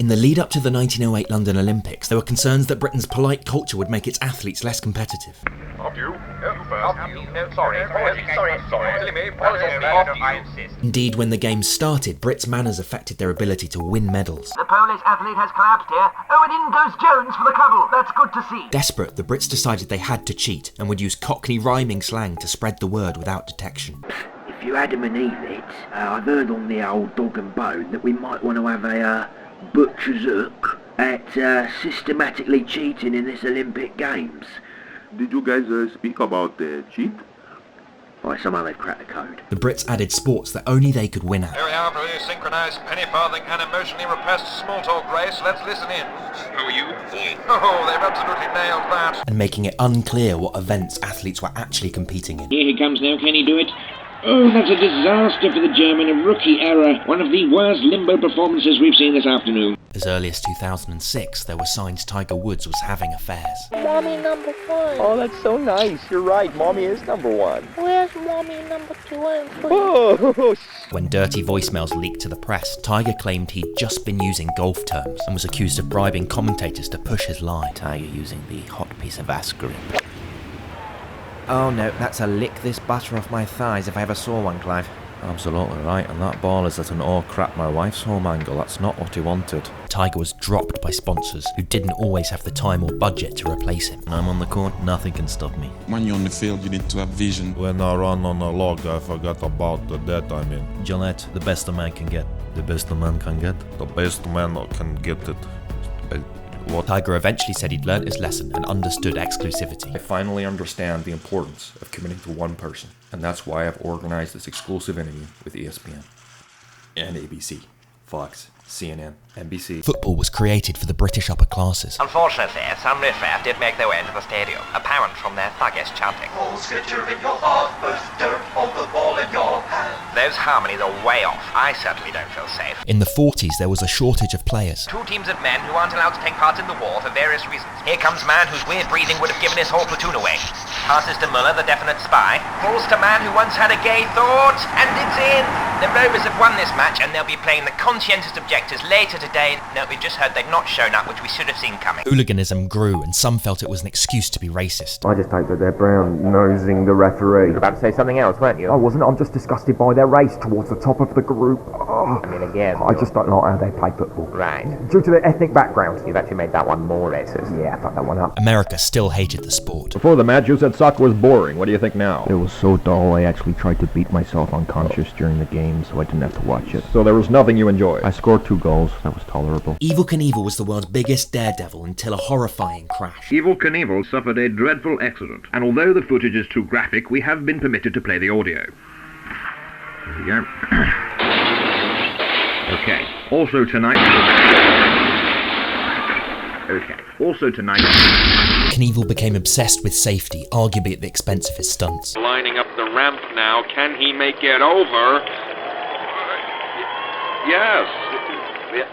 In the lead up to the 1908 London Olympics, there were concerns that Britain's polite culture would make its athletes less competitive. Indeed, when the games started, Brits' manners affected their ability to win medals. The Polish athlete has collapsed here. Oh, and in goes Jones for the couple. That's good to see. Desperate, the Brits decided they had to cheat and would use Cockney rhyming slang to spread the word without detection. If you had 'em and Evel, I've heard on the old Dog and Bone that we might want to have a butcher's hook at systematically cheating in this Olympic Games. Did you guys speak about cheat? Why, somehow they've cracked the code. The Brits added sports that only they could win at. Here we are for the synchronised penny farthing and emotionally repressed small talk race. Let's listen in. Who are you? Oh, they've absolutely nailed that. And making it unclear what events athletes were actually competing in. Here he comes now, can he do it? Oh, that's a disaster for the German, a rookie error. One of the worst limbo performances we've seen this afternoon. As early as 2006, there were signs Tiger Woods was having affairs. Mommy number 1. Oh, that's so nice. You're right. Mommy is number 1. Where's mommy number 2 and 3? Oh. When dirty voicemails leaked to the press, Tiger claimed he'd just been using golf terms and was accused of bribing commentators to push his lie. Tiger using the hot piece of ass cream. Oh no, that's a lick this butter off my thighs if I ever saw one, Clive. Absolutely right, and that ball is at an oh crap my wife's home angle. That's not what he wanted. Tiger was dropped by sponsors who didn't always have the time or budget to replace him. When I'm on the court, nothing can stop me. When you're on the field, you need to have vision. When I run on a log, I forgot about the debt I'm in. Gillette, the best a man can get. The best a man can get? The best man can get it. What? Tiger eventually said he'd learnt his lesson and understood exclusivity. I finally understand the importance of committing to one person, and that's why I've organized this exclusive interview with ESPN and ABC, Fox, CNN, NBC. Football was created for the British upper classes. Unfortunately, some riffraff did make their way into the stadium, apparent from their thuggish chanting. Those harmonies are way off. I certainly don't feel safe. In the 40s, there was a shortage of players. 2 teams of men who aren't allowed to take part in the war for various reasons. Here comes man whose weird breathing would have given his whole platoon away. Passes to Muller, the definite spy. Falls to man who once had a gay thought, and it's in! The Rovers have won this match, and they'll be playing the conscientious objectors later today. No, we just heard they've not shown up, which we should have seen coming. Hooliganism grew, and some felt it was an excuse to be racist. I just hope that they're brown-nosing the referee. You were about to say something else, weren't you? I wasn't. I'm just disgusted by their race towards the top of the group. I mean, again... I just don't like how they play football. Right. Due to their ethnic background. You've actually made that one more racist. Yeah, fuck that one up. America still hated the sport. Before the match, you said soccer was boring. What do you think now? It was so dull, I actually tried to beat myself unconscious during the game, so I didn't have to watch it. So there was nothing you enjoyed? I scored 2 goals. That was tolerable. Evel Knievel was the world's biggest daredevil until a horrifying crash. Evel Knievel suffered a dreadful accident, and although the footage is too graphic, we have been permitted to play the audio. Here we go. Okay. Also tonight... Knievel became obsessed with safety, arguably at the expense of his stunts. Lining up the ramp now. Can he make it over? Yes.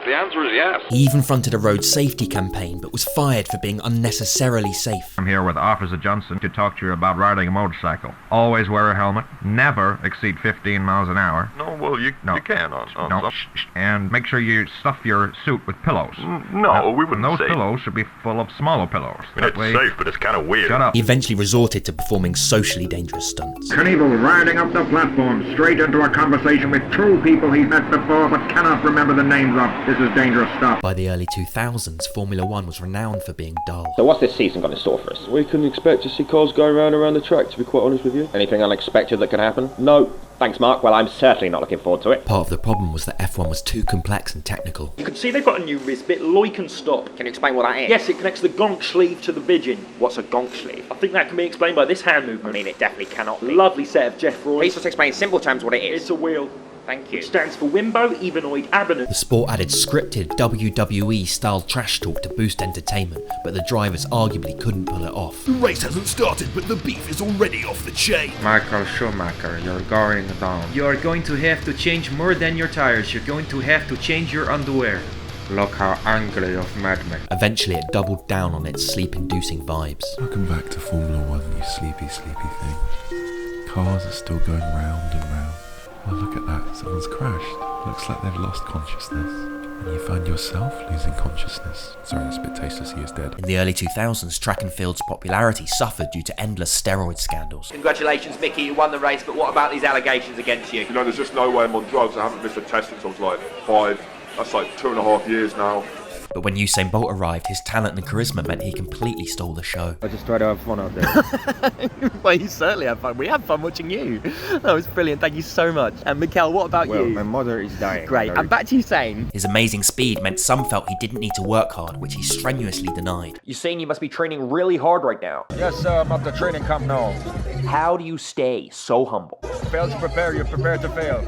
The answer is yes. He even fronted a road safety campaign, but was fired for being unnecessarily safe. I'm here with Officer Johnson to talk to you about riding a motorcycle. Always wear a helmet. Never exceed 15 miles an hour. No, well, you can. No. And make sure you stuff your suit with pillows. No, we wouldn't. Those pillows should be full of smaller pillows. I mean, it's safe, but it's kind of weird. Shut up. He eventually resorted to performing socially dangerous stunts. Knievel riding up the platform straight into a conversation with 2 people he's met before but cannot remember the names of. This is dangerous stuff. By the early 2000s, Formula One was renowned for being dull. So what's this season got in store for us? We couldn't expect to see cars going around the track, to be quite honest with you. Anything unexpected that could happen? No. Thanks, Mark. Well, I'm certainly not looking forward to it. Part of the problem was that F1 was too complex and technical. You can see they've got a new wrist bit, lock and stop. Can you explain what that is? Yes, it connects the gonk sleeve to the pigeon. What's a gonk sleeve? I think that can be explained by this hand movement. I mean, it definitely cannot be. Lovely set of Jeff Roy. Please just explain in simple terms what it is. It's a wheel. Thank you. Which stands for Wimbo Evenoid Abonent. The sport added scripted WWE-style trash talk to boost entertainment, but the drivers arguably couldn't pull it off. The race hasn't started, but the beef is already off the chain. Michael Schumacher, you're going down. You're going to have to change more than your tires. You're going to have to change your underwear. Look how angry of Mad Men. Eventually it doubled down on its sleep-inducing vibes. Welcome back to Formula One, you sleepy thing. Cars are still going round and round. Oh, look at that, someone's crashed. Looks like they've lost consciousness. and you find yourself losing consciousness. Sorry, that's a bit tasteless, he is dead. In the early 2000s, track and field's popularity suffered due to endless steroid scandals. Congratulations, Mickey, you won the race, but what about these allegations against you? You know, there's just no way I'm on drugs. I haven't missed a test since I was like 5. That's like 2.5 years now. But when Usain Bolt arrived, his talent and charisma meant he completely stole the show. I just try to have fun out there. Well, you certainly had fun. We had fun watching you. That was brilliant. Thank you so much. And Mikkel, what about you? Well, my mother is dying. Great. And back to Usain. His amazing speed meant some felt he didn't need to work hard, which he strenuously denied. You're saying you must be training really hard right now. Yes, sir, I'm at the training camp now. How do you stay so humble? Fail to prepare, you're prepared to fail.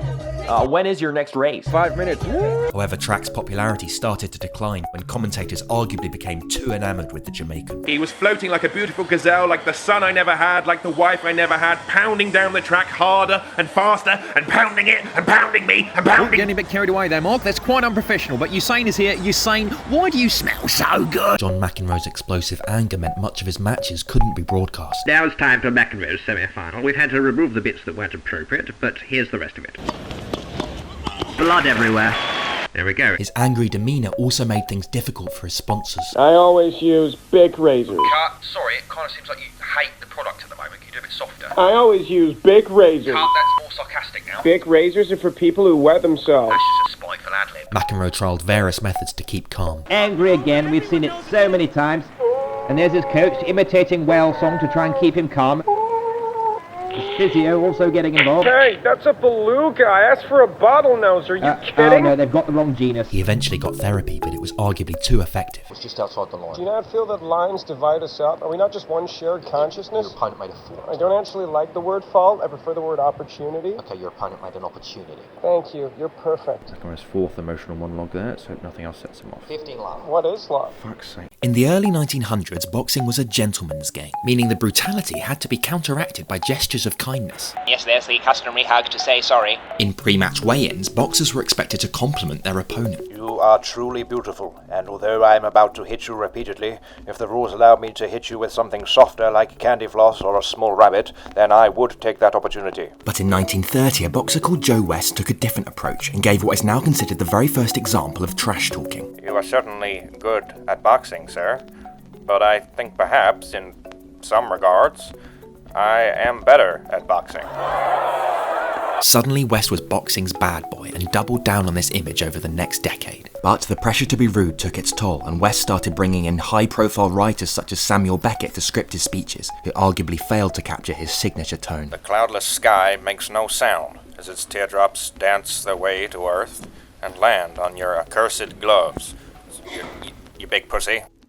When is your next race? 5 minutes. However, track's popularity started to decline when commentators arguably became too enamoured with the Jamaican. He was floating like a beautiful gazelle, like the son I never had, like the wife I never had, pounding down the track harder and faster, and pounding it, and pounding me, and pounding... Getting a bit carried away there, Mark. That's quite unprofessional. But Usain is here. Usain, why do you smell so good? John McEnroe's explosive anger meant much of his matches couldn't be broadcast. Now it's time for McEnroe's semi-final. We've had to remove the bits that weren't appropriate, but here's the rest of it. Blood everywhere. There we go. His angry demeanour also made things difficult for his sponsors. I always use big razors. Cut. Sorry, it kind of seems like you hate the product at the moment. Can you do a bit softer? I always use big razors. Cut, that's more sarcastic now. Big razors are for people who wet themselves. That's just a spiteful ad-lib. McEnroe trialled various methods to keep calm. Angry again. We've seen it so many times. And there's his coach imitating whale song to try and keep him calm. The physio also getting involved. Hey, that's a beluga. I asked for a bottlenose. Are you kidding? Oh no, they've got the wrong genus. He eventually got therapy, but it was arguably too effective. It's just outside the line. Do you not feel that lines divide us up? Are we not just one shared consciousness? Your opponent made a fault. I don't actually like the word fault. I prefer the word opportunity. Okay, your opponent made an opportunity. Thank you. You're perfect. On his 4th emotional monologue there, let's hope nothing else sets him off. 15 love. What is love? Fuck's sake. In the early 1900s, boxing was a gentleman's game, meaning the brutality had to be counteracted by gestures of kindness. Yes, there's the customary hug to say sorry. In pre-match weigh-ins, boxers were expected to compliment their opponent. You are truly beautiful, and although I am about to hit you repeatedly, if the rules allowed me to hit you with something softer like candy floss or a small rabbit, then I would take that opportunity. But in 1930, a boxer called Joe West took a different approach and gave what is now considered the very first example of trash talking. You are certainly good at boxing, sir, but I think perhaps, in some regards, I am better at boxing. Suddenly, West was boxing's bad boy and doubled down on this image over the next decade. But the pressure to be rude took its toll, and West started bringing in high-profile writers such as Samuel Beckett to script his speeches, who arguably failed to capture his signature tone. The cloudless sky makes no sound as its teardrops dance their way to earth and land on your accursed gloves. You big pussy.